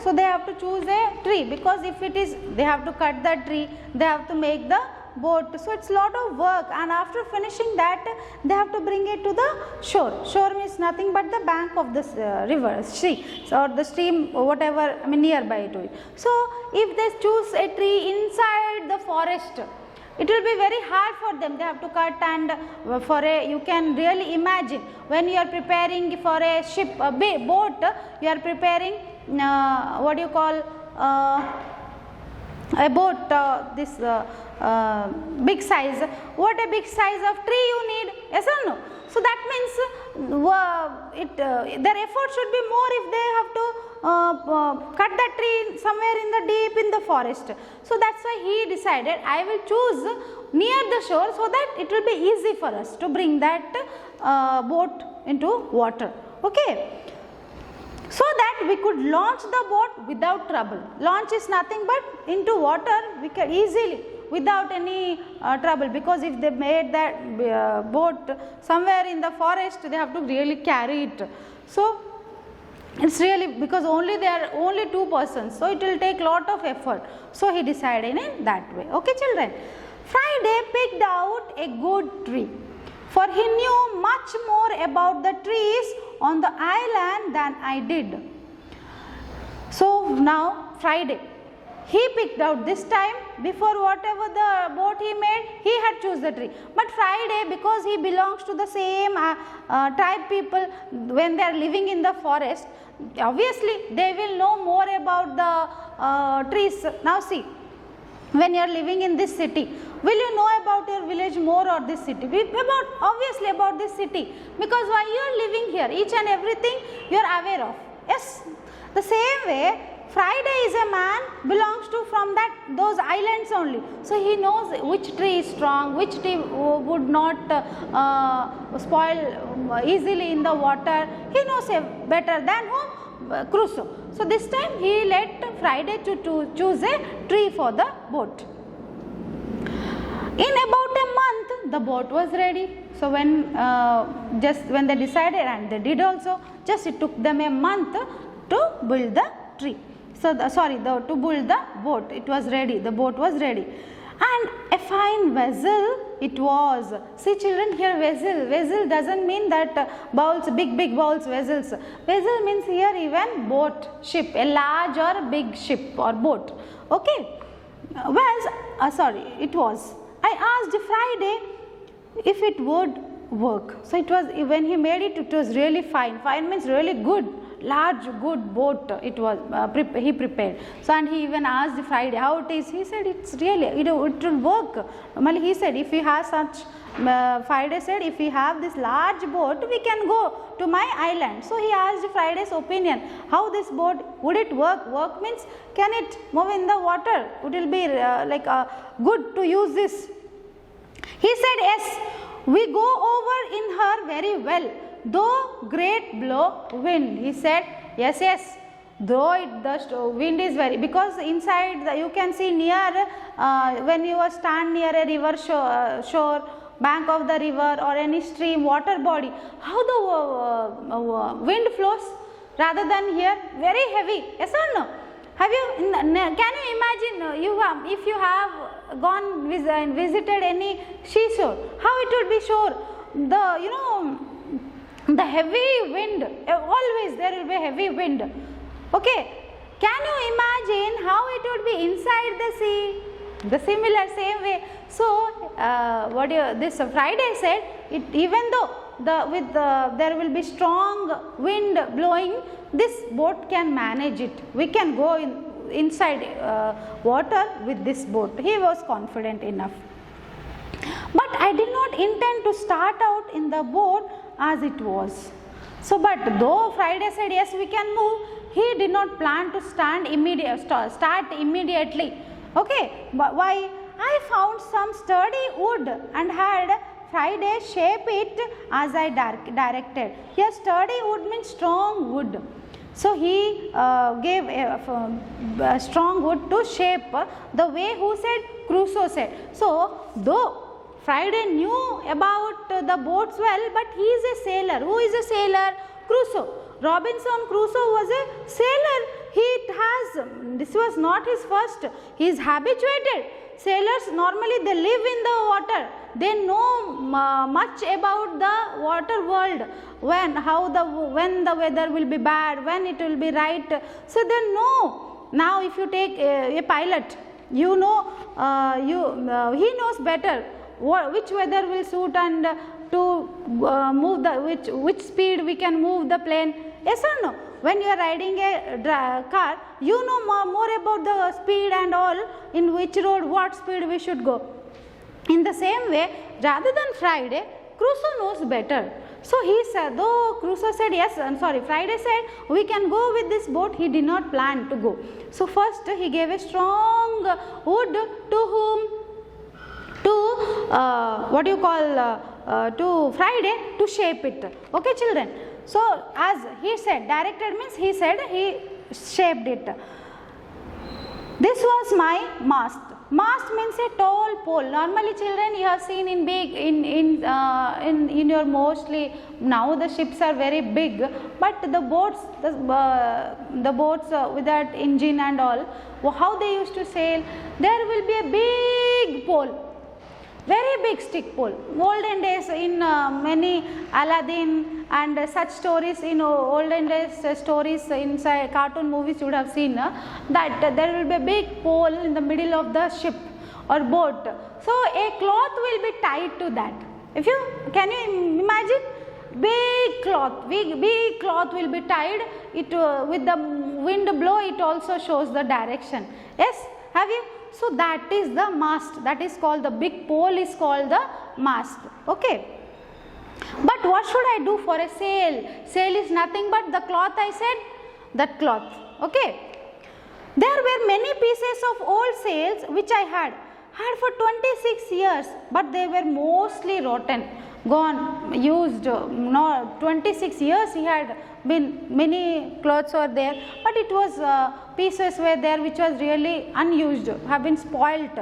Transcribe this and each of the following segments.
So they have to choose a tree, because if it is, they have to cut the tree, they have to make the boat. So it's lot of work, and after finishing that they have to bring it to the shore. Shore means nothing but the bank of this river, sea, or the stream, whatever, I mean nearby to it. So if they choose a tree inside the forest, it will be very hard for them. They have to cut, and for a, you can really imagine when you are preparing for a ship, a boat, you are preparing what do you call a boat, this big size. What a big size of tree you need, yes or no? So that means their effort should be more if they have to cut the tree somewhere in the deep in the forest. So that's why he decided, I will choose near the shore, so that it will be easy for us to bring that boat into water. Okay. So that we could launch the boat without trouble. Launch is nothing but into water we can easily, without any trouble, because if they made that boat somewhere in the forest, they have to really carry it. So it's really, because there are only 2 persons, so it will take lot of effort. So he decided in that way. Okay children, Friday picked out a good tree, for he knew much more about the trees on the island than I did. So now Friday, he picked out this time. Before, whatever the boat he made, he had choose the tree. But Friday, because he belongs to the same tribe people, when they are living in the forest, obviously they will know more about the trees. Now see, when you are living in this city, will you know about your village more or this city? Obviously about this city, because why you are living here, each and everything you are aware of. Yes, the same way Friday is a man belongs to from those islands only. So he knows which tree is strong, which tree would not spoil easily in the water. He knows better than whom? Crusoe. So this time he let Friday to choose a tree for the boat. In about a month the boat was ready. So when they decided, and they did also, just it took them a month to build the tree. So to build the boat, it was ready, the boat was ready. And a fine vessel it was. See children, here vessel doesn't mean that bowls, big bowls, vessels. Vessel means here even boat, ship, a large or big ship or boat. Okay. It was. I asked Friday if it would work. So it was, when he made it, it was really fine. Fine means really good, large, good boat. It was he prepared. So and he even asked Friday how it is. He said it's really, it will work. Normally he said if he has such. Friday said if we have this large boat, we can go to my island. So he asked Friday's opinion, how this boat, would it work? Work means can it move in the water? Would it be good to use this? He said yes, we go over in her very well, though great blow wind. He said yes, though the wind is very, because inside you can see near when you stand near a river shore, bank of the river or any stream, water body, how the wind flows rather than here, very heavy, yes or no? Have you, can you imagine if you have gone and visited any seashore, how it would be sure, the heavy wind, always there will be heavy wind. Okay, can you imagine how it would be inside the sea? The similar same way. So this Friday said, even though there will be strong wind blowing, this boat can manage it. We can go inside water with this boat. He was confident enough. But I did not intend to start out in the boat as it was. So but though Friday said yes, we can move, he did not plan to start immediately. Okay, but why? I found some sturdy wood and had Friday shape it as I directed. Here sturdy wood means strong wood. So he gave a strong wood to shape the way who said? Crusoe said. So though Friday knew about the boats well, but he is a sailor. Who is a sailor? Crusoe. Robinson Crusoe was a sailor. this was not his first, he is habituated. Sailors normally they live in the water, they know much about the water world, when the weather will be bad, when it will be right, so they know. Now if you take a pilot, you know, he knows better which weather will suit and to move the which speed we can move the plane. Yes or no? When you are riding a car, you know more about the speed and all, in which road what speed we should go. In the same way, rather than Friday, Crusoe knows better. So he said, though Crusoe said yes, Friday said we can go with this boat, he did not plan to go. So first he gave a strong wood to whom? To Friday to shape it. Okay children. So as he said, directed means he said he shaped it. This was my mast. Mast means a tall pole. Normally children, you have seen in big in your mostly now the ships are very big, but the boats with that engine and all, how they used to sail, there will be a big pole. Very big stick pole. Olden days in many Aladdin and such stories, in olden days stories inside cartoon movies you would have seen that there will be a big pole in the middle of the ship or boat. So a cloth will be tied to that. Can you imagine? Big cloth will be tied. It with the wind blow, it also shows the direction. Yes, have you? So that is the mast, that is called, the big pole is called the mast. Okay. But what should I do for a sail? Sail is nothing but the cloth, I said, that cloth. Okay. There were many pieces of old sails which I had for 26 years, but they were mostly rotten, gone, used. No, 26 years he had been, many clothes were there, but it was pieces were there which was really unused, have been spoilt.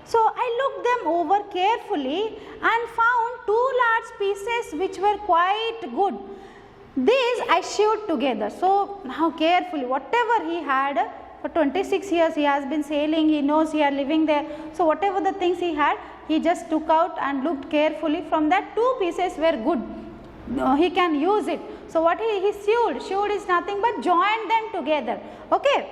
So I looked them over carefully and found 2 large pieces which were quite good. These I sewed together. So now carefully, whatever he had, for 26 years he has been sailing, he knows he are living there. So whatever the things he had, he just took out and looked carefully. From that 2 pieces were good. He can use it. So what he sewed is nothing but joined them together. Okay.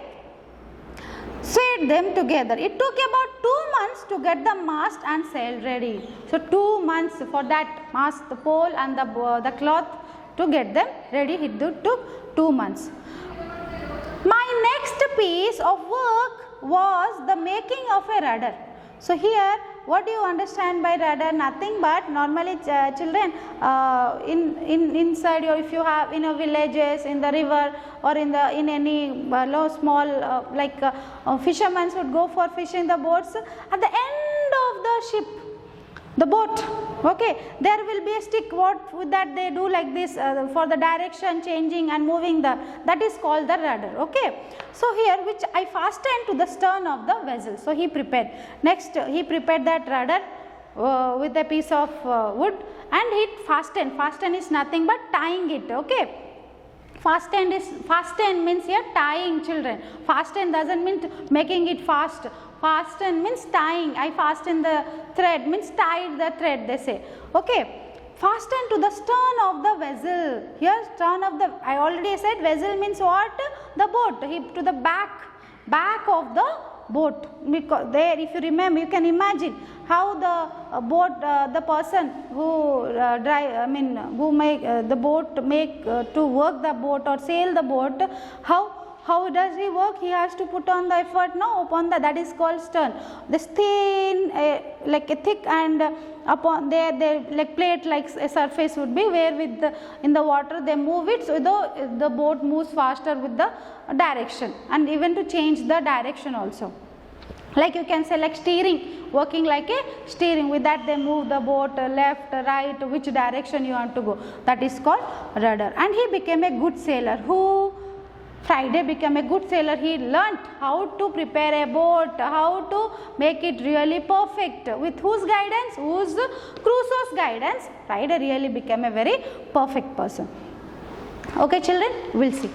Sewed them together. It took about 2 months to get the mast and sail ready. So 2 months for that mast, the pole and the cloth to get them ready. It took 2 months. My next piece of work was the making of a rudder. So here, what do you understand by rudder? Nothing but normally children inside your, if you have in a villages, in the river or in any small fishermen would go for fishing the boats. At the end of the ship, the boat, okay, there will be a stick. What with that they do like this for the direction changing and moving, that is called the rudder. Okay. So here, which I fastened to the stern of the vessel. So he prepared. Next he prepared that rudder with a piece of wood and he fastened. Fasten is nothing but tying it. Okay. Fasten means here tying, children. Fasten doesn't mean making it fast. Fasten means tying. I fasten the thread means tied the thread, they say. Okay. Fasten to the stern of the vessel. Here stern of the, I already said vessel means what? The boat. To the back of the boat. Because there, if you remember, you can imagine how the boat, the person who who make the boat, to work the boat or sail the boat, how does he work? He has to put on the effort upon that is called stern. This thin, like a thick, and upon there like plate like a surface would be, where in the water they move it, so the boat moves faster with the direction, and even to change the direction also. Like you can say like steering, working like a steering, with that they move the boat left, right, which direction you want to go. That is called rudder. And he became a good sailor. Friday became a good sailor. He learnt how to prepare a boat, how to make it really perfect. With whose guidance? Crusoe's guidance. Friday really became a very perfect person. Okay children, we'll see.